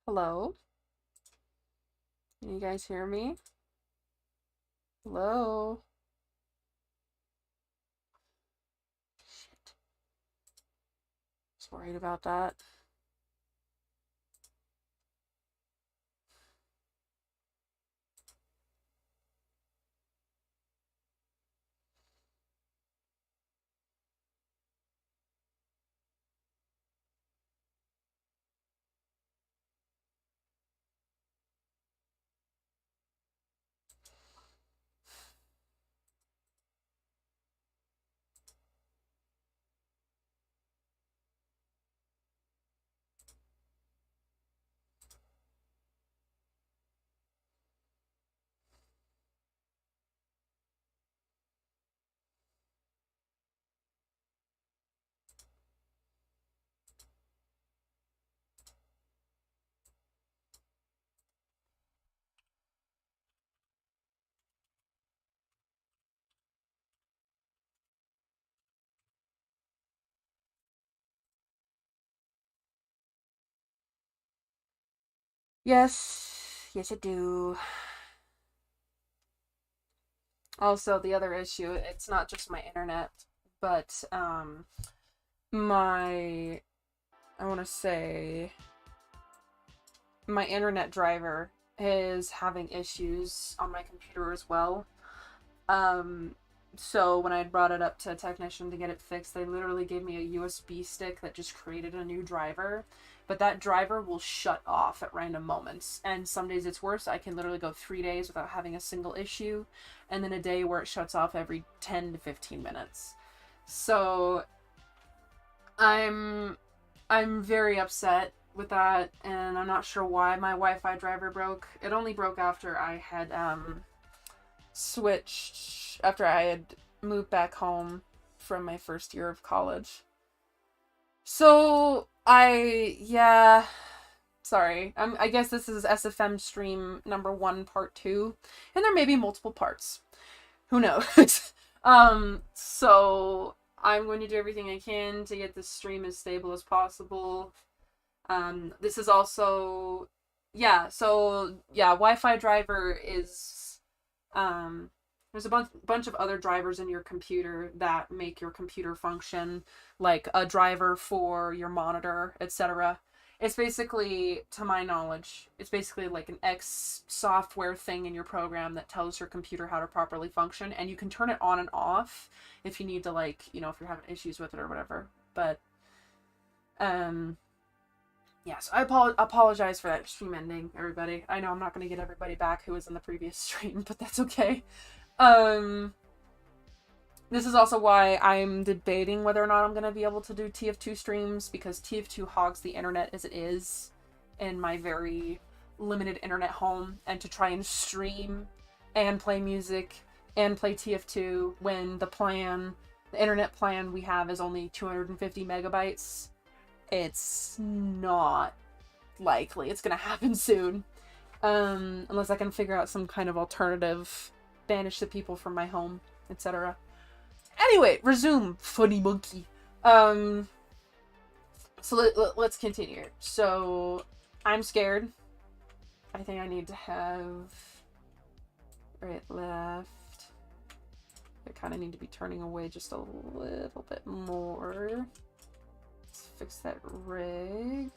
Hello? Can you guys hear me? Hello? Shit. I was worried about that. Yes. Yes, I do. Also, the other issue, it's not just my internet, but, my, I want to say, my internet driver is having issues on my computer as well. Um, so when I brought it up to a technician to get it fixed, they literally gave me a USB stick that just created a new driver. But that driver will shut off at random moments. And some days it's worse. I can literally go 3 days without having a single issue. And then a day where it shuts off every 10 to 15 minutes. So I'm I'm very upset with that, and I'm not sure why my Wi-Fi driver broke. It only broke after I had switched after I had moved back home from my first year of college. So yeah, sorry. I guess this is SFM stream number one, part two, and there may be multiple parts. Who knows? So I'm going to do everything I can to get this stream as stable as possible. This is also, yeah. So yeah, Wi-Fi driver is there's a bunch of other drivers in your computer that make your computer function, like a driver for your monitor, etc. It's basically, to my knowledge, it's basically like an X software thing in your program that tells your computer how to properly function, and you can turn it on and off if you need to, like, if you're having issues with it or whatever. But um yes, I apologize for that stream ending, everybody. I know I'm not going to get everybody back who was in the previous stream, but that's okay. Um, this is also why I'm debating whether or not I'm going to be able to do TF2 streams, because TF2 hogs the internet as it is in my very limited internet home, and to try and stream and play music and play TF2 when the internet plan we have is only 250 megabytes. It's not likely it's gonna happen soon. Unless I can figure out some kind of alternative, banish the people from my home, etc. Anyway, resume, funny monkey. Um, so let's continue. So, I'm scared. I think I need to have right, left. I kind of need to be turning away just a little bit more. Let's fix that rig.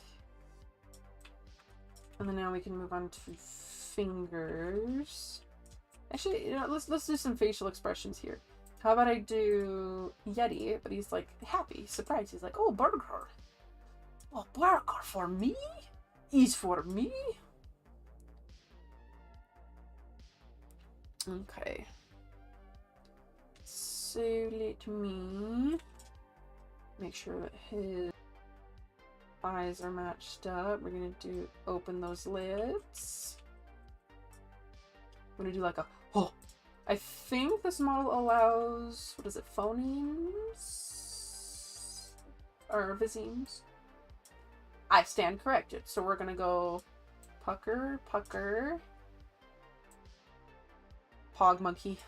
And then now we can move on to fingers. Actually, let's do some facial expressions here. How about I do Yeti, but he's like happy, surprised. He's like, oh, burger. Oh, burger for me? Is for me? Okay. So let me make sure that his eyes are matched up. We're gonna do open those lids. I'm gonna do like a oh. I think this model allows, what is it, phonemes or visemes? I stand corrected. So we're gonna go pucker, pucker, pog monkey.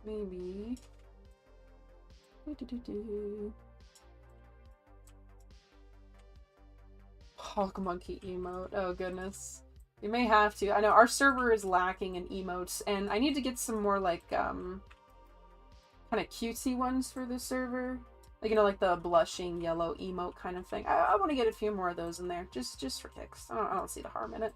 Maybe. Hawk monkey emote. Oh goodness. You may have to. I know our server is lacking in emotes, and I need to get some more like kind of cutesy ones for the server. Like, you know, like the blushing yellow emote kind of thing. I want to get a few more of those in there, just for kicks. I don't see the harm in it.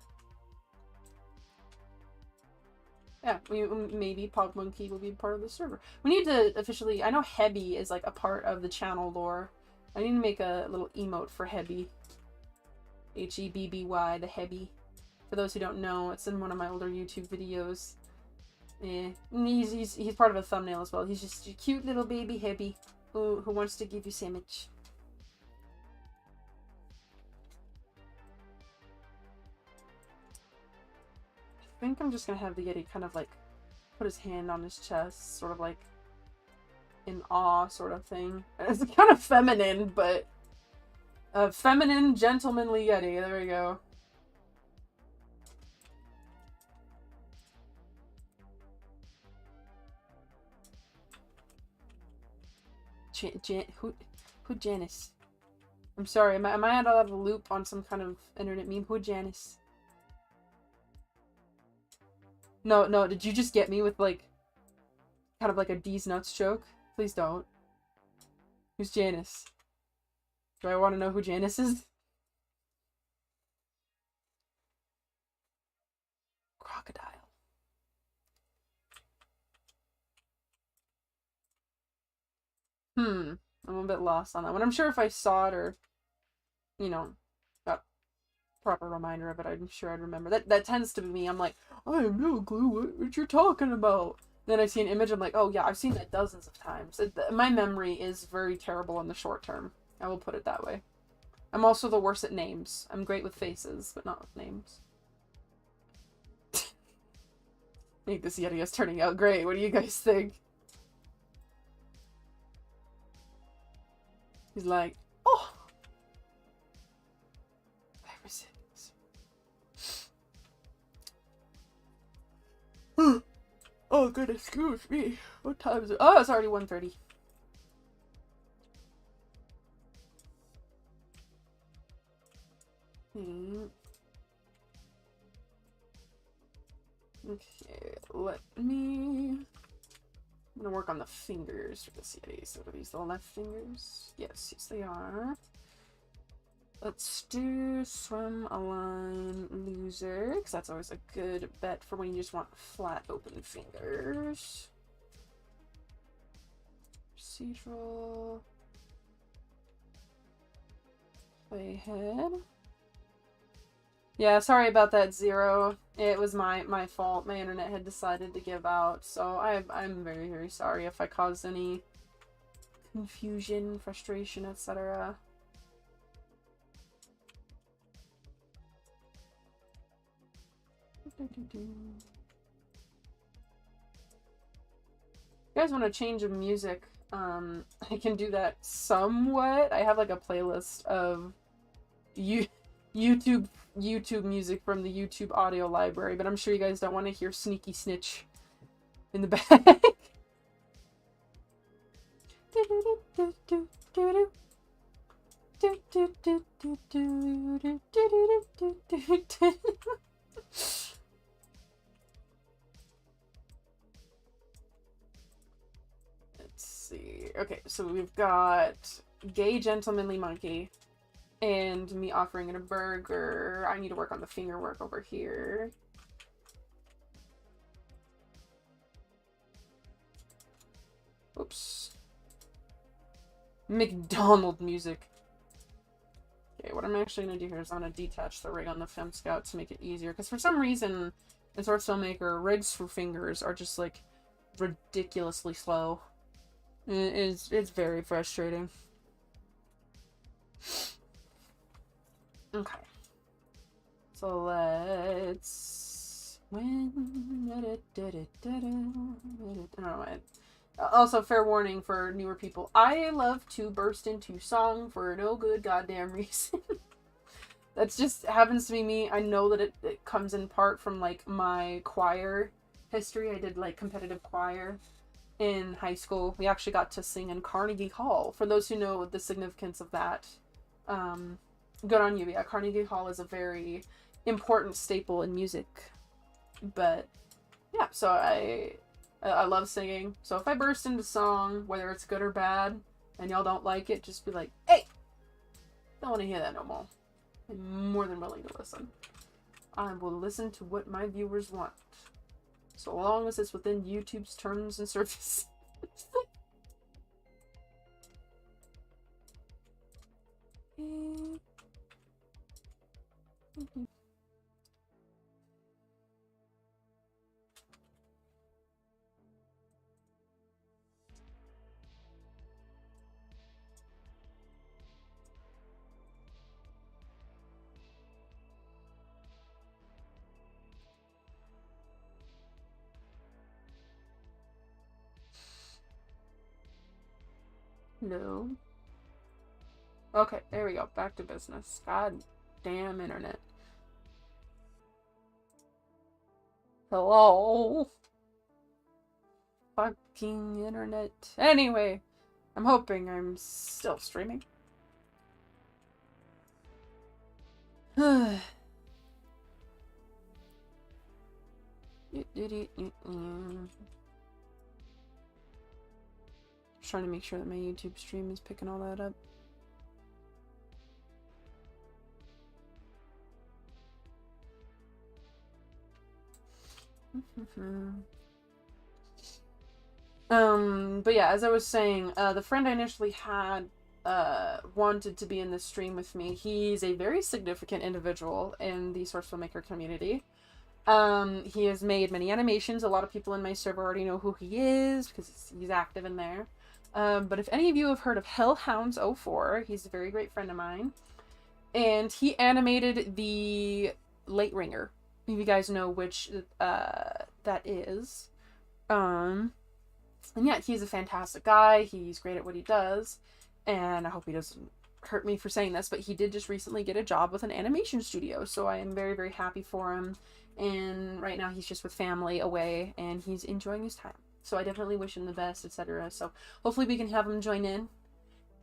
Yeah, maybe Pog Monkey will be part of the server. We need to officially... I know Hebby is like a part of the channel lore. I need to make a little emote for Hebby. Hebby, the Hebby. For those who don't know, it's in one of my older YouTube videos. Yeah, he's part of a thumbnail as well. He's just a cute little baby Hebby who wants to give you sandwich. I think I'm just gonna have the Yeti kind of like put his hand on his chest, sort of like in awe sort of thing. It's kind of feminine, but a feminine, gentlemanly Yeti. There we go. Who Janice? I'm sorry, am I out of a loop on some kind of internet meme? Who Janice? No, did you just get me with like kind of like a D's nuts joke? Please don't. Who's Janice? Do I want to know who Janice is? Crocodile. I'm a bit lost on that one. I'm sure if I saw it or, you know, got proper reminder of it, I'm sure I'd remember. That tends to be me. I'm like, I have no clue what you're talking about. Then I see an image, I'm like, oh yeah, I've seen that dozens of times. My memory is very terrible in the short term. I will put it that way. I'm also the worst at names. I'm great with faces, but not with names. I think this Yeti is turning out great. What do you guys think? He's like, oh! Oh goodness, excuse me. What time is it? Oh, it's already 1:30. Okay, let me... I'm gonna work on the fingers for this Yeti. So are these the left fingers? Yes, they are. Let's do swim, align, loser, because that's always a good bet for when you just want flat open fingers. Procedural. Playhead. Yeah, sorry about that, Zero. It was my fault. My internet had decided to give out, so I'm very, very sorry if I caused any confusion, frustration, etc. You guys want to change of music? I can do that somewhat. I have like a playlist of YouTube music from the YouTube audio library, but I'm sure you guys don't want to hear Sneaky Snitch in the back. Let's see. Okay, so we've got Gay Gentlemanly Monkey and me offering it a burger. I need to work on the finger work over here. Oops. McDonald music. Okay, what I'm actually going to do here is I'm going to detach the rig on the Fem Scout to make it easier. Because for some reason, in Source Filmmaker, rigs for fingers are just, like, ridiculously slow. It's very frustrating. Okay. So let's... I don't know. Also, fair warning for newer people. I love to burst into song for no good goddamn reason. That's just happens to be me. I know that it comes in part from like my choir history. I did like competitive choir in high school. We actually got to sing in Carnegie Hall. For those who know the significance of that, good on you. Yeah, Carnegie Hall is a very important staple in music. But yeah, so I love singing. So if I burst into song, whether it's good or bad, and y'all don't like it, just be like, hey, don't want to hear that no more. I'm more than willing to listen. I will listen to what my viewers want. So long as it's within YouTube's terms and service. No. Okay, there we go. Back to business. God damn internet. Hello? Fucking internet. Anyway, I'm hoping I'm still streaming. Just trying to make sure that my YouTube stream is picking all that up. But yeah, as I was saying, the friend I initially had wanted to be in this stream with me. He's a very significant individual in the source filmmaker community. He has made many animations. A lot of people in my server already know who he is because he's active in there. But if any of you have heard of Hellhounds04, he's a very great friend of mine. And he animated the Late Ringer. If you guys know which that is. And yeah, he's a fantastic guy. He's great at what he does. And I hope he doesn't hurt me for saying this, but he did just recently get a job with an animation studio. So I am very, very happy for him. And right now he's just with family away and he's enjoying his time. So I definitely wish him the best, etc. So hopefully we can have him join in.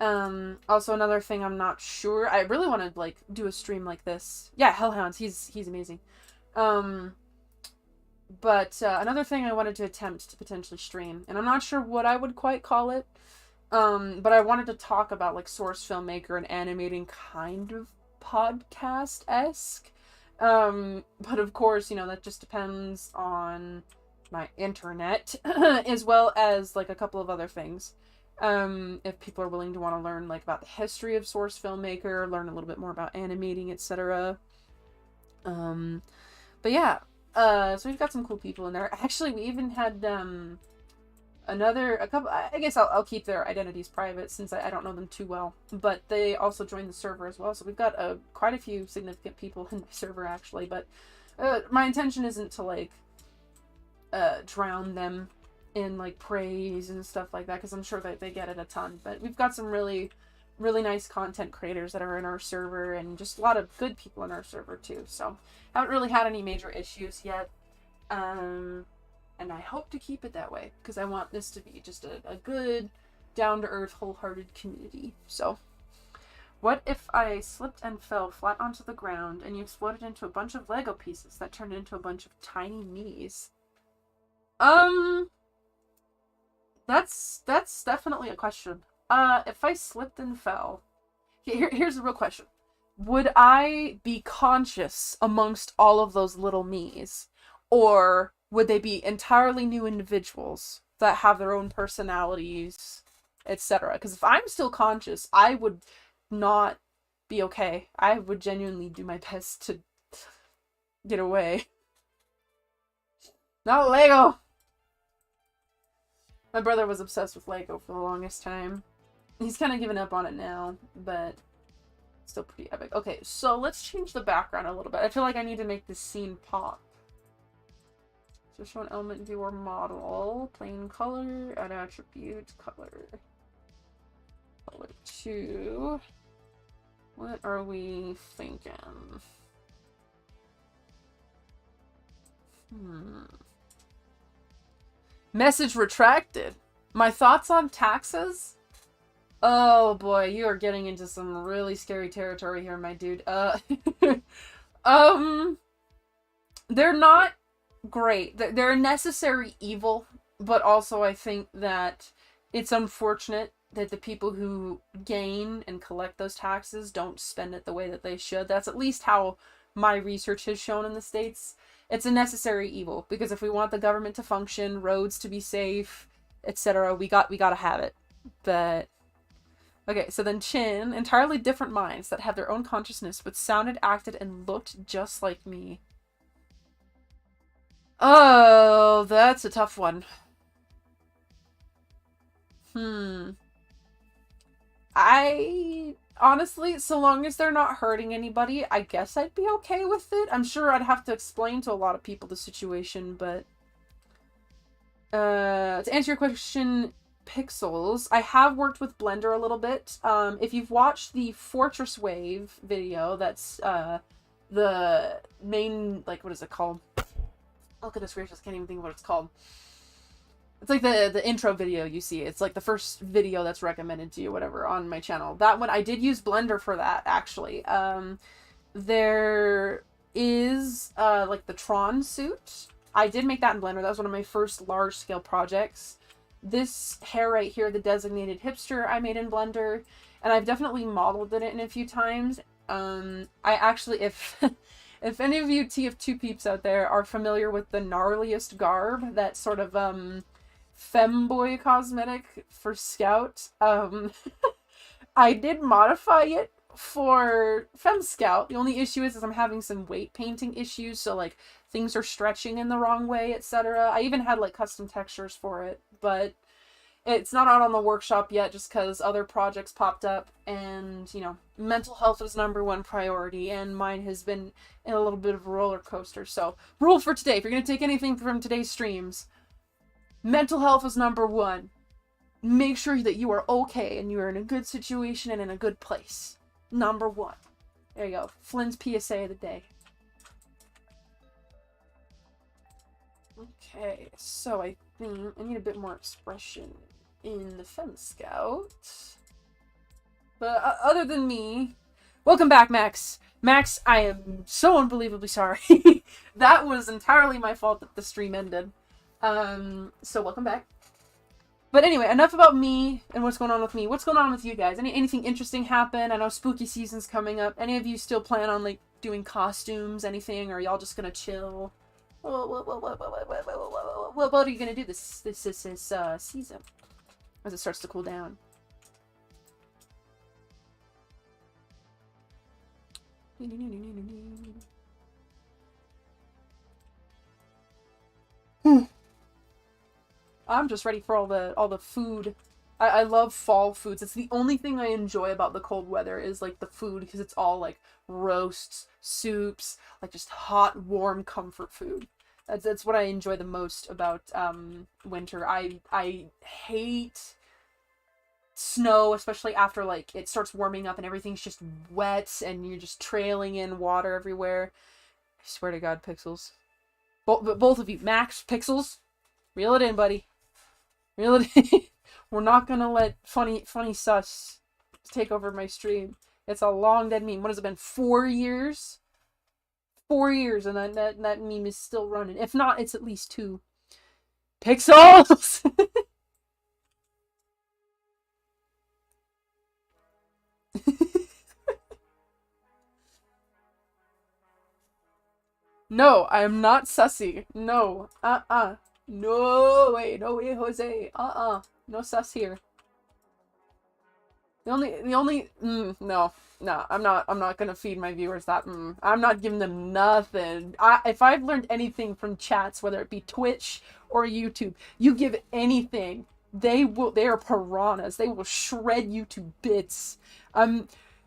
Also another thing I'm not sure. I really want to like do a stream like this. Yeah, Hellhounds. He's amazing. But another thing I wanted to attempt to potentially stream, and I'm not sure what I would quite call it, but I wanted to talk about like source filmmaker and animating kind of podcast-esque. But of course, you know, that just depends on my internet, as well as like a couple of other things. If people are willing to want to learn like about the history of source filmmaker, learn a little bit more about animating, etc. But yeah, so we've got some cool people in there. Actually, we even had a couple. I guess I'll keep their identities private since I don't know them too well. But they also joined the server as well. So we've got quite a few significant people in my server actually. But my intention isn't to like drown them in like praise and stuff like that, because I'm sure that they get it a ton. But we've got some really nice content creators that are in our server, and just a lot of good people in our server too. So haven't really had any major issues yet. And I hope to keep it that way, because I want this to be just a good, down-to-earth, wholehearted community. So, what if I slipped and fell flat onto the ground, and you exploded into a bunch of Lego pieces that turned into a bunch of tiny me's? That's definitely a question. If I slipped and fell, here's the real question. Would I be conscious amongst all of those little me's? Or would they be entirely new individuals that have their own personalities, etc.? Because if I'm still conscious, I would not be okay. I would genuinely do my best to get away. Not Lego! My brother was obsessed with Lego for the longest time. He's kind of given up on it now, but still pretty epic. Okay, so let's change the background a little bit. I feel like I need to make this scene pop. So show an element viewer model, plain color, add attribute, color 2. What are we thinking? Message retracted. My thoughts on taxes? Oh boy, you are getting into some really scary territory here, my dude. They're not great. They're a necessary evil, but also I think that it's unfortunate that the people who gain and collect those taxes don't spend it the way that they should. That's at least how my research has shown in the States. It's a necessary evil because if we want the government to function, roads to be safe, etc., we gotta have it. But okay, so then Chin, entirely different minds that have their own consciousness, but sounded, acted, and looked just like me. Oh, that's a tough one. I honestly, so long as they're not hurting anybody, I guess I'd be okay with it. I'm sure I'd have to explain to a lot of people the situation, but to answer your question, Pixels, I have worked with Blender a little bit. If you've watched the Fortress Wave video, that's the main, like, what is it called? Oh goodness gracious, I can't even think of what it's called. It's like the intro video you see. It's like the first video that's recommended to you, whatever, on my channel. That one, I did use Blender for that, actually. There is, like, the Tron suit. I did make that in Blender. That was one of my first large-scale projects. This hair right here, the designated hipster, I made in Blender. And I've definitely modeled it in a few times. I actually, if... If any of you TF2 peeps out there are familiar with the gnarliest garb, that sort of, femboy cosmetic for Scout, I did modify it for Fem Scout. The only issue is I'm having some weight painting issues, so, like, things are stretching in the wrong way, etc. I even had, like, custom textures for it, but it's not out on the workshop yet just because other projects popped up and, you know, mental health is #1 priority and mine has been in a little bit of a roller coaster. So, rule for today, if you're going to take anything from today's streams, mental health is #1. Make sure that you are okay and you are in a good situation and in a good place. #1. There you go. Flynn's PSA of the day. Okay, so I think I need a bit more expression in the Fem Scout. But other than me, welcome back, Max. Max, I am so unbelievably sorry. That was entirely my fault that the stream ended. So welcome back. But anyway, enough about me and what's going on with me. What's going on with you guys? Anything interesting happen? I know spooky season's coming up. Any of you still plan on, like, doing costumes, anything, or are y'all just gonna chill? What are you gonna do this season as it starts to cool down? I'm just ready for all the food. I love fall foods. It's the only thing I enjoy about the cold weather is, like, the food, because it's all, like, roasts, soups, like, just hot, warm comfort food. That's what I enjoy the most about winter. I hate snow, especially after, like, it starts warming up and everything's just wet and you're just trailing in water everywhere. I swear to God, Pixels. Both of you, Max, Pixels, reel it in, buddy. Reel it in. We're not gonna let funny sus take over my stream. It's a long dead meme. What has it been? 4 years? 4 years, and that meme is still running. If not, it's at least 2. Pixels! No, I am not sussy. No. No way, Jose. No sus here. No, I'm not gonna feed my viewers that, I'm not giving them nothing. If I've learned anything from chats, whether it be Twitch or YouTube, you give anything, they are piranhas. They will shred you to bits.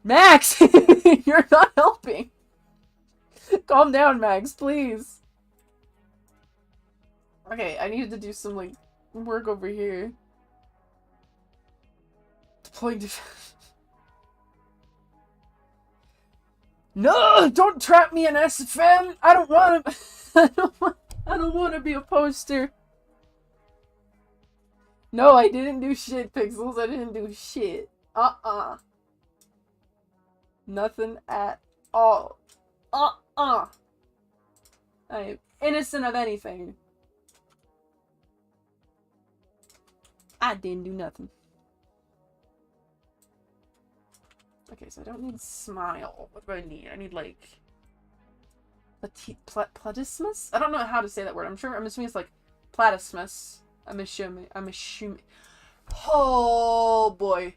Max, you're not helping. Calm down, Max, please. Okay, I needed to do some, like, work over here. Deploying No, don't trap me in SFM. I don't want to. I don't want to be a poster. No, I didn't do shit, Pixels. I didn't do shit. Nothing at all. I am innocent of anything. I didn't do nothing. Okay, so I don't need smile. What do I need? I need, like, platypus? I don't know how to say that word. I'm assuming it's like platypus. I'm assuming. Oh boy.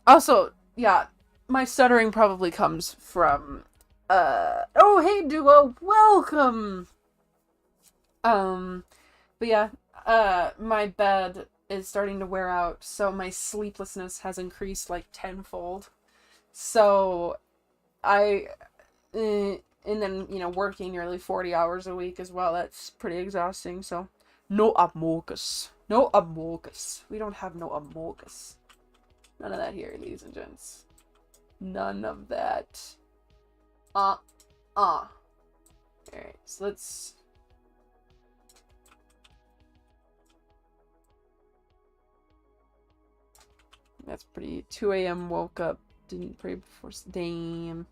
Also, yeah, my stuttering probably comes from, oh hey Duo, welcome! But yeah, my bed is starting to wear out, so my sleeplessness has increased like tenfold. So, and then, you know, working nearly 40 hours a week as well, that's pretty exhausting, so. No Amogus. No Amogus. We don't have no Amogus. None of that here, ladies and gents. None of that. Alright, so let's... That's pretty... 2 a.m. woke up. Didn't pray before... Damn.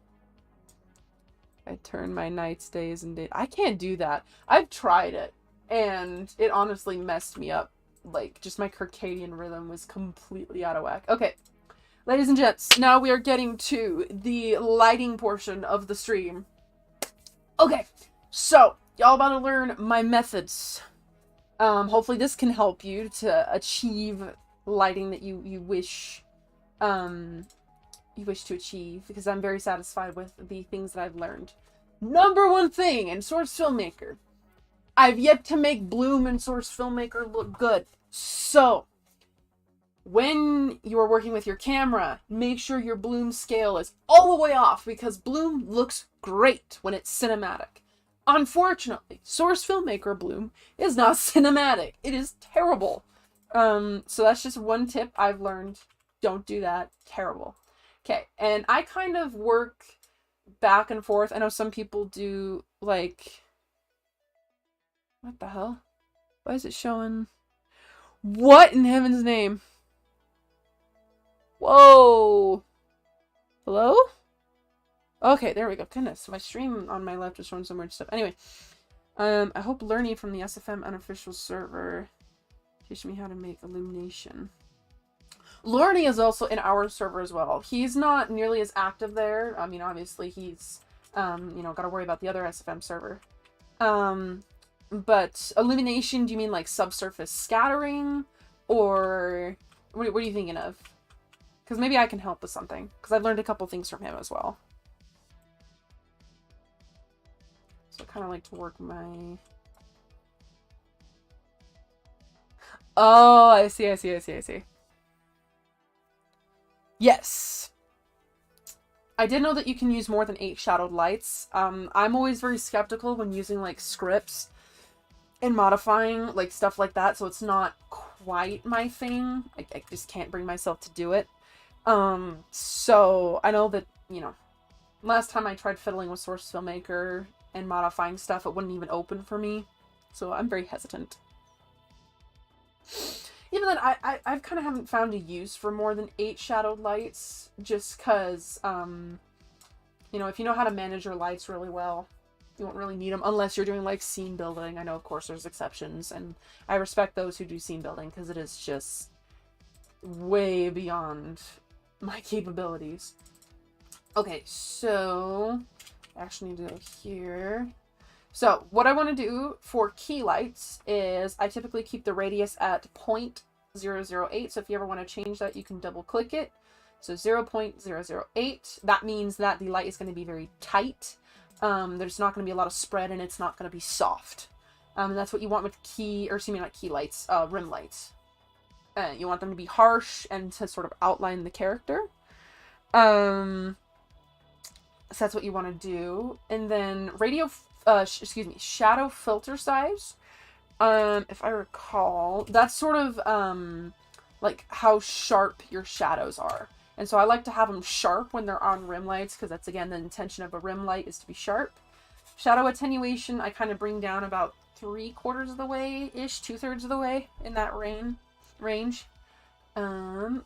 I turned my nights, days, and days. I can't do that. I've tried it. And it honestly messed me up. Like, just my circadian rhythm was completely out of whack. Okay. Ladies and gents, now we are getting to the lighting portion of the stream. Okay. So, y'all about to learn my methods. Hopefully this can help you to achieve lighting that you wish to achieve, because I'm very satisfied with the things that I've learned. Number one thing in Source Filmmaker. I've yet to make Bloom and Source Filmmaker look good. So, when you are working with your camera, make sure your Bloom scale is all the way off, because Bloom looks great when it's cinematic. Unfortunately, Source Filmmaker Bloom is not cinematic. It is terrible. So that's just one tip I've learned. Don't do that. Terrible. Okay, and I kind of work back and forth. I know some people do, like... What the hell? Why is it showing? What in heaven's name? Whoa! Hello? Okay, there we go. Goodness, my stream on my left is showing some weird stuff. Anyway, I hope learning from the SFM unofficial server teach me how to make illumination. Lorny is also in our server as well. He's not nearly as active there. I mean, obviously he's, you know, got to worry about the other SFM server. But illumination, do you mean like subsurface scattering? Or what are you thinking of? Because maybe I can help with something. Because I've learned a couple things from him as well. So I kind of like to work my... Oh, I see. Yes. I did know that you can use more than 8 shadowed lights. I'm always very skeptical when using like scripts and modifying like stuff like that, so it's not quite my thing. I just can't bring myself to do it. So I know that, you know, last time I tried fiddling with Source Filmmaker and modifying stuff, it wouldn't even open for me. So I'm very hesitant. Even then, I kind of haven't found a use for more than 8 shadowed lights, just because, you know, if you know how to manage your lights really well, you won't really need them unless you're doing, like, scene building. I know, of course, there's exceptions, and I respect those who do scene building, because it is just way beyond my capabilities. Okay, so I actually need to go here. So, what I want to do for key lights is I typically keep the radius at 0.008. So if you ever want to change that, you can double click it. So 0.008. That means that the light is going to be very tight. There's not going to be a lot of spread, and it's not going to be soft. And that's what you want with rim lights. You want them to be harsh and to sort of outline the character. So that's what you want to do. And then shadow filter size. If I recall, that's sort of, like how sharp your shadows are. And so I like to have them sharp when they're on rim lights, because that's, again, the intention of a rim light is to be sharp. Shadow attenuation, I kind of bring down about 3/4 of the way-ish, 2/3 of the way in that range.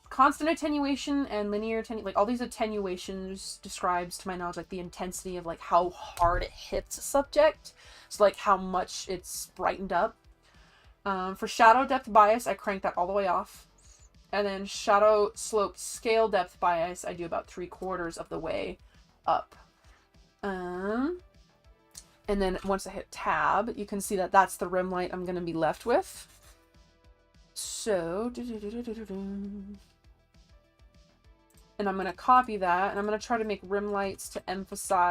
Constant attenuation and linear attenuation, like all these attenuations describes, to my knowledge, like the intensity of like how hard it hits a subject. So like how much it's brightened up. For shadow depth bias, I crank that all the way off. And then shadow slope scale depth bias, I do about 3/4 of the way up. And then once I hit tab, you can see that that's the rim light I'm going to be left with. So, and I'm going to copy that, and I'm going to try to make rim lights to emphasize